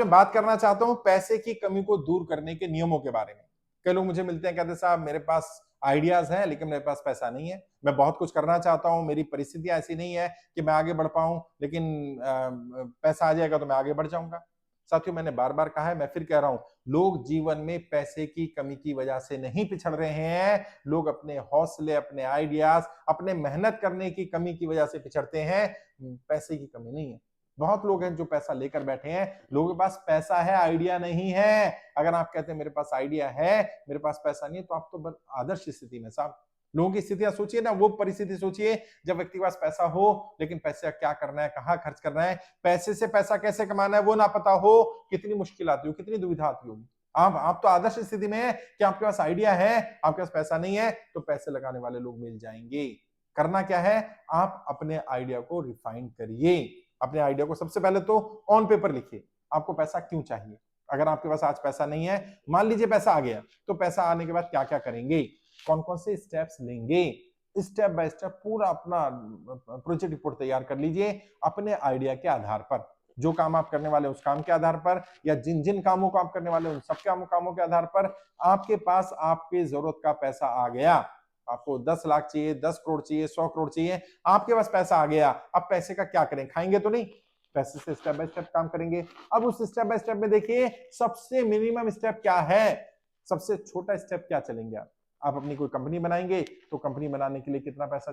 मैं बात करना चाहता हूं पैसे की कमी को दूर करने के नियमों के बारे में। कई लोग मुझे मिलते हैं, कहते हैं साहब मेरे पास आइडियाज हैं लेकिन मेरे पास पैसा नहीं है। मैं बहुत कुछ करना चाहता हूं, मेरी परिस्थितियां ऐसी नहीं है कि मैं आगे बढ़ पाऊं, लेकिन पैसा आ जाएगा तो मैं आगे बढ़ जाऊंगा। साथियों, मैंने बार बार कहा है, मैं फिर कह रहा हूं, लोग जीवन में पैसे की कमी की वजह से नहीं पिछड़ रहे हैं। लोग अपने हौसले, अपने आइडियाज, अपने मेहनत करने की कमी की वजह से पिछड़ते हैं। पैसे की कमी नहीं है। बहुत लोग हैं जो पैसा लेकर बैठे हैं, लोगों के पास पैसा है, आइडिया नहीं है। अगर आप कहते हैं मेरे पास आइडिया है, मेरे पास पैसा नहीं है, तो आप तो आदर्श स्थिति में साहब। लोगों की स्थितियां सोचिए ना, वो परिस्थिति सोचिए जब व्यक्ति के पास पैसा हो लेकिन पैसे का क्या करना है, कहां खर्च करना है, पैसे से पैसा कैसे कमाना है वो ना पता हो, कितनी मुश्किल आती हो, कितनी दुविधा आती होगी। आप तो आदर्श स्थिति में है कि आपके पास आइडिया है, आपके पास पैसा नहीं है, तो पैसे लगाने वाले लोग मिल जाएंगे। करना क्या है, आप अपने आइडिया को रिफाइन करिए। अपने आइडिया को सबसे पहले तो ऑन पेपर लिखिए, आपको पैसा क्यों चाहिए। अगर आपके पास आज पैसा नहीं है, मान लीजिए पैसा आ गया, तो पैसा आने के बाद क्या क्या करेंगे, कौन कौन से स्टेप्स लेंगे, स्टेप बाय स्टेप पूरा अपना प्रोजेक्ट रिपोर्ट तैयार कर लीजिए अपने आइडिया के आधार पर। जो काम आप करने वाले उस काम के आधार पर, या जिन जिन कामों को आप करने वाले उन सब कामों के आधार पर आपके पास आपके जरूरत का पैसा आ गया। आपको 10 लाख चाहिए, 10 करोड़ चाहिए, 100 करोड़ चाहिए, आपके पास पैसा आ गया। अब पैसे का क्या करें, खाएंगे तो नहीं, पैसे से स्टेप बाय स्टेप काम करेंगे। अब उस स्टेप बाय स्टेप में देखिए सबसे मिनिमम स्टेप क्या है, सबसे छोटा स्टेप क्या चलेंगे आप अपनी कोई कंपनी बनाएंगे तो कंपनी बनाने के लिए कितना पैसा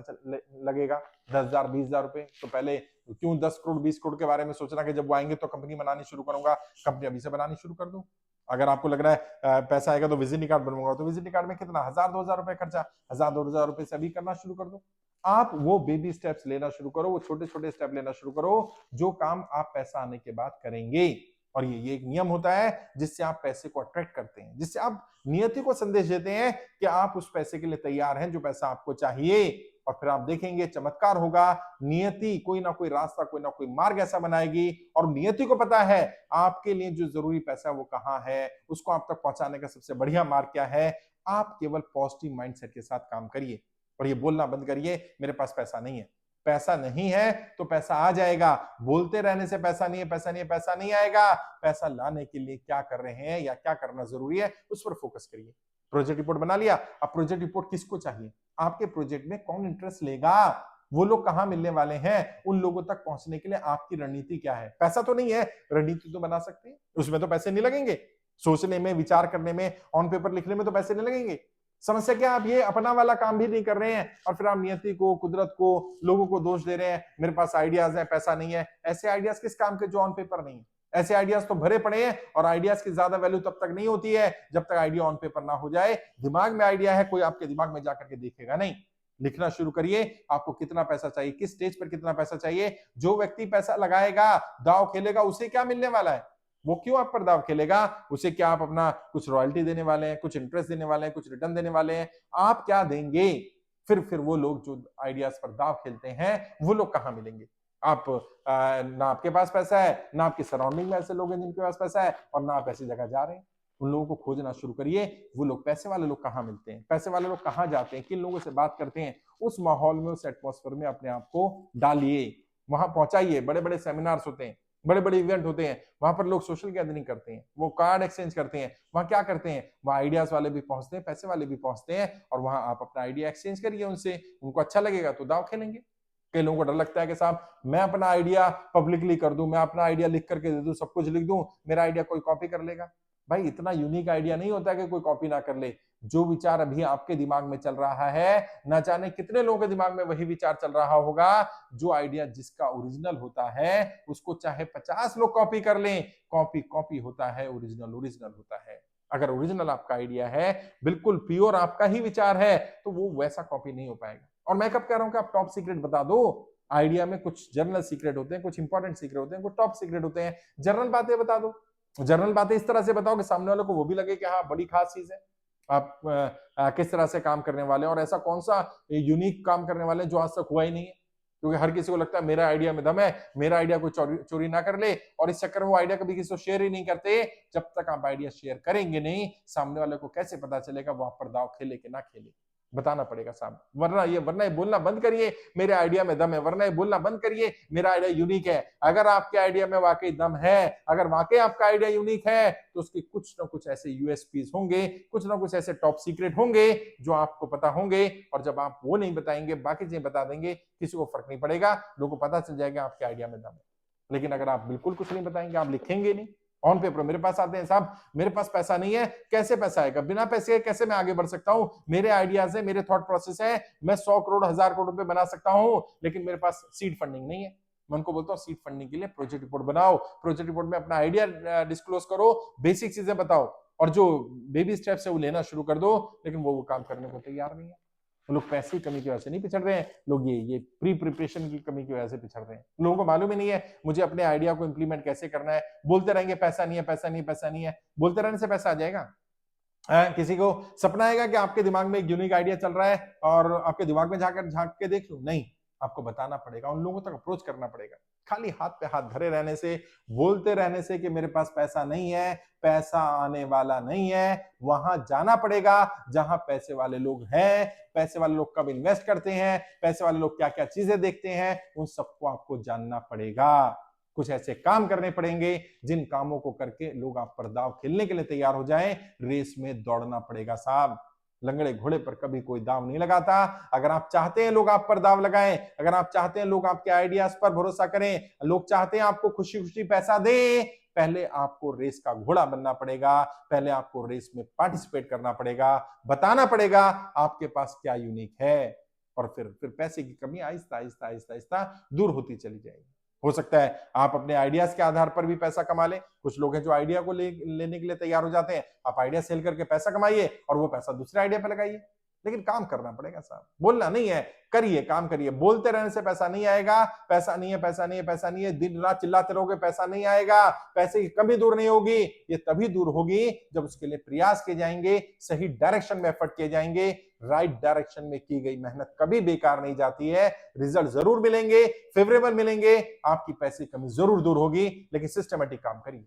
लगेगा, 10,000 20,000 रुपए। तो पहले क्यों 10 करोड़ 20 करोड़ के बारे में सोचना कि जब वो आएंगे तो कंपनी बनानी शुरू करूंगा, कंपनी अभी से बनानी शुरू कर दूं। अगर आपको लग रहा है पैसा आएगा तो विजिटिंग कार्ड बनवाऊंगा, तो विजिटिंग कार्ड में कितना 1,000 2,000 रुपए खर्चा, 1,000 2,000 रुपए से अभी करना शुरू कर दो। आप वो बेबी स्टेप्स लेना शुरू करो, वो छोटे छोटे स्टेप लेना शुरू करो, जो काम आप पैसा आने के बाद करेंगे। और ये एक नियम होता है जिससे आप पैसे को अट्रैक्ट करते हैं, जिससे आप नियति को संदेश देते हैं कि आप उस पैसे के लिए तैयार हैं जो पैसा आपको चाहिए। और फिर आप देखेंगे चमत्कार होगा, नियति कोई ना कोई रास्ता, कोई ना कोई मार्ग ऐसा बनाएगी, और नियति को पता है आपके लिए जो जरूरी पैसा है वो कहां है, उसको आप तक पहुंचाने का सबसे बढ़िया मार्ग क्या है। आप केवल पॉजिटिव माइंडसेट के साथ काम करिए और ये बोलना बंद करिए मेरे पास पैसा नहीं है। पैसा नहीं है तो पैसा आ जाएगा, बोलते रहने से पैसा नहीं है, पैसा नहीं है, पैसा नहीं आएगा। पैसा लाने के लिए क्या कर रहे हैं या क्या करना जरूरी है उस पर फोकस करिए। प्रोजेक्ट रिपोर्ट बना लिया, अब प्रोजेक्ट रिपोर्ट किसको चाहिए, आपके प्रोजेक्ट में कौन इंटरेस्ट लेगा, वो लोग कहां मिलने वाले हैं, उन लोगों तक पहुंचने के लिए आपकी रणनीति क्या है। पैसा तो नहीं है, रणनीति तो बना सकते हैं, उसमें तो पैसे नहीं लगेंगे, सोचने में, विचार करने में, ऑन पेपर लिखने में तो पैसे नहीं लगेंगे। समस्या क्या, आप ये अपना वाला काम भी नहीं कर रहे हैं और फिर आप नियति को, कुदरत को, लोगों को दोष दे रहे हैं, मेरे पास आइडियाज है, पैसा नहीं है। ऐसे आइडियाज किस काम के जो ऑन पेपर नहीं है। ऐसे आइडियाज तो भरे पड़े हैं, और आइडियाज की ज्यादा वैल्यू तब तक नहीं होती है जब तक आइडिया ऑन पेपर ना हो जाए। दिमाग में आइडिया है, कोई आपके दिमाग में जाकर के देखेगा नहीं। लिखना शुरू करिए, आपको कितना पैसा चाहिए, किस स्टेज पर कितना पैसा चाहिए। जो व्यक्ति पैसा लगाएगा, दाव खेलेगा, उसे क्या मिलने वाला है, वो क्यों आप पर दाव खेलेगा, उसे क्या आप अपना कुछ रॉयल्टी देने वाले हैं, कुछ इंटरेस्ट देने वाले हैं, कुछ रिटर्न देने वाले हैं, आप क्या देंगे। फिर वो लोग जो आइडियाज पर दाव खेलते हैं वो लोग कहां मिलेंगे। आप ना आपके पास पैसा है, ना आपकी सराउंडिंग में ऐसे लोग हैं जिनके पास पैसा है, और ना आप ऐसी जगह जा रहे हैं। उन लोगों को खोजना शुरू करिए, वो लोग, पैसे वाले लोग कहाँ मिलते हैं, पैसे वाले लोग कहाँ जाते हैं, किन लोगों से बात करते हैं, उस माहौल में, उस एटमॉस्फेयर में अपने आप को डालिए, वहां पहुंचाइए। बड़े बड़े सेमिनार्स होते हैं, बड़े बड़े इवेंट होते हैं, वहां पर लोग सोशल गैदरिंग करते हैं, वो कार्ड एक्सचेंज करते हैं। वहां क्या करते हैं, वहां आइडियाज वाले भी पहुंचते हैं, पैसे वाले भी पहुंचते हैं, और वहां आप अपना आइडिया एक्सचेंज करिए उनसे, उनको अच्छा लगेगा तो दाव खेलेंगे। कई लोगों को डर लगता है कि साहब मैं अपना आइडिया पब्लिकली कर दूं, मैं अपना आइडिया लिख करके दे दूं, सब कुछ लिख दूं, मेरा आइडिया कोई कॉपी कर लेगा। भाई इतना यूनिक आइडिया नहीं होता कि कोई कॉपी ना कर ले। जो विचार अभी आपके दिमाग में चल रहा है, ना जाने कितने लोगों के दिमाग में वही विचार चल रहा होगा। जो आइडिया जिसका ओरिजिनल होता है उसको चाहे 50 लोग कॉपी कर लें, कॉपी कॉपी होता है, ओरिजिनल ओरिजिनल होता है। अगर ओरिजिनल आपका आइडिया है, बिल्कुल प्योर आपका ही विचार है, तो वो वैसा कॉपी नहीं हो पाएगा। और मैं कब कह रहा हूं कि आप टॉप सीक्रेट बता दो। आइडिया में कुछ जर्नल सीक्रेट होते हैं, कुछ इंपॉर्टेंट सीक्रेट होते हैं, कुछ टॉप सीक्रेट होते हैं। जर्नल बातें बता दो, जर्नल बातें इस तरह से बताओ कि सामने वाले को वो भी लगे कि हाँ बड़ी खास चीज है। आप किस तरह से काम करने वाले हैं, और ऐसा कौन सा यूनिक काम करने वाले हैं जो आज तक हुआ ही नहीं है। क्योंकि हर किसी को लगता है मेरा आइडिया में दम है, मेरा आइडिया कोई चोरी ना कर ले, और इस चक्कर में वो आइडिया कभी किसी को शेयर ही नहीं करते। जब तक आप आइडिया शेयर करेंगे नहीं, सामने वाले को कैसे पता चलेगा वो आप पर दाव खेले कि ना खेले। बताना पड़ेगा साहब, वरना ये बोलना बंद करिए मेरे आइडिया में दम है, वरना ये बोलना बंद करिए मेरा आइडिया यूनिक है। अगर आपके आइडिया में वाकई दम है, अगर वाकई आपका आइडिया यूनिक है, तो उसके कुछ ना कुछ ऐसे यूएसपीज होंगे, कुछ ना कुछ ऐसे टॉप सीक्रेट होंगे जो आपको पता होंगे। और जब आप वो नहीं बताएंगे, बाकी चीजें बता देंगे, किसी को फर्क नहीं पड़ेगा, लोगों को पता चल जाएगा आपके आइडिया में दम है। लेकिन अगर आप बिल्कुल कुछ नहीं बताएंगे, आप लिखेंगे नहीं ऑन पेपर, मेरे पास आते हैं साहब, मेरे पास पैसा नहीं है, कैसे पैसा आएगा, बिना पैसे कैसे मैं आगे बढ़ सकता हूं, मेरे आइडियाज है, मेरे थॉट प्रोसेस है, मैं 100 करोड़ 1000 करोड़ रुपए बना सकता हूं, लेकिन मेरे पास सीड फंडिंग नहीं है। मैं उनको बोलता हूँ सीड फंडिंग के लिए प्रोजेक्ट रिपोर्ट बनाओ, प्रोजेक्ट रिपोर्ट में अपना आइडिया डिस्क्लोज करो, बेसिक चीजें बताओ, और जो बेबी स्टेप्स है वो लेना शुरू कर दो। लेकिन वो काम करने को तैयार नहीं है। लोग पैसे की कमी की वजह से नहीं पिछड़ रहे हैं, लोग ये प्री प्रिपरेशन की कमी की वजह से पिछड़ रहे हैं। लोगों को मालूम ही नहीं है मुझे अपने आइडिया को इंप्लीमेंट कैसे करना है। बोलते रहेंगे पैसा नहीं है, पैसा नहीं है, पैसा नहीं है, बोलते रहने से पैसा आ जाएगा? किसी को सपना आएगा कि आपके दिमाग में एक यूनिक आइडिया चल रहा है और आपके दिमाग में जाकर झांक के देख लूं? नहीं, आपको बताना पड़ेगा, उन लोगों तक अप्रोच करना पड़ेगा। खाली हाथ पे हाथ धरे रहने से, बोलते रहने से कि मेरे पास पैसा नहीं है, पैसा आने वाला नहीं है, वहां जाना पड़ेगा जहां पैसे वाले लोग हैं। पैसे वाले लोग कब इन्वेस्ट करते हैं, पैसे वाले लोग क्या क्या चीजें देखते हैं, उन सबको आपको जानना पड़ेगा। कुछ ऐसे काम करने पड़ेंगे जिन कामों को करके लोग आप पर दाव खेलने के लिए तैयार हो जाएं। रेस में दौड़ना पड़ेगा साहब, लंगड़े घोड़े पर कभी कोई दाव नहीं लगाता। अगर आप चाहते हैं लोग आप पर दाव लगाएं, अगर आप चाहते हैं लोग आपके आइडियाज पर भरोसा करें, लोग चाहते हैं आपको खुशी खुशी पैसा दें, पहले आपको रेस का घोड़ा बनना पड़ेगा, पहले आपको रेस में पार्टिसिपेट करना पड़ेगा, बताना पड़ेगा आपके पास क्या यूनिक है, और फिर पैसे की कमी आहिस्ता आहिस्ता आहिस्ता आहिस्ता दूर होती चली जाएगी। हो सकता है आप अपने आइडियाज के आधार पर भी पैसा कमा लें। कुछ लोग हैं जो आइडिया को लेने के लिए तैयार हो जाते हैं, आप आइडिया सेल करके पैसा कमाइए और वो पैसा दूसरे आइडिया पे लगाइए। लेकिन काम करना पड़ेगा साहब, बोलना नहीं है, करिए, काम करिए। बोलते रहने से पैसा नहीं आएगा, पैसा नहीं है, पैसा नहीं है, पैसा नहीं है, दिन रात चिल्लाते रहोगे पैसा नहीं आएगा, पैसे की कमी दूर नहीं होगी। ये तभी दूर होगी जब उसके लिए प्रयास किए जाएंगे, सही डायरेक्शन में एफर्ट किए जाएंगे। राइट डायरेक्शन में की गई मेहनत कभी बेकार नहीं जाती है, रिजल्ट जरूर मिलेंगे, फेवरेबल मिलेंगे, आपकी पैसे की कमी जरूर दूर होगी, लेकिन सिस्टमेटिक काम करिए।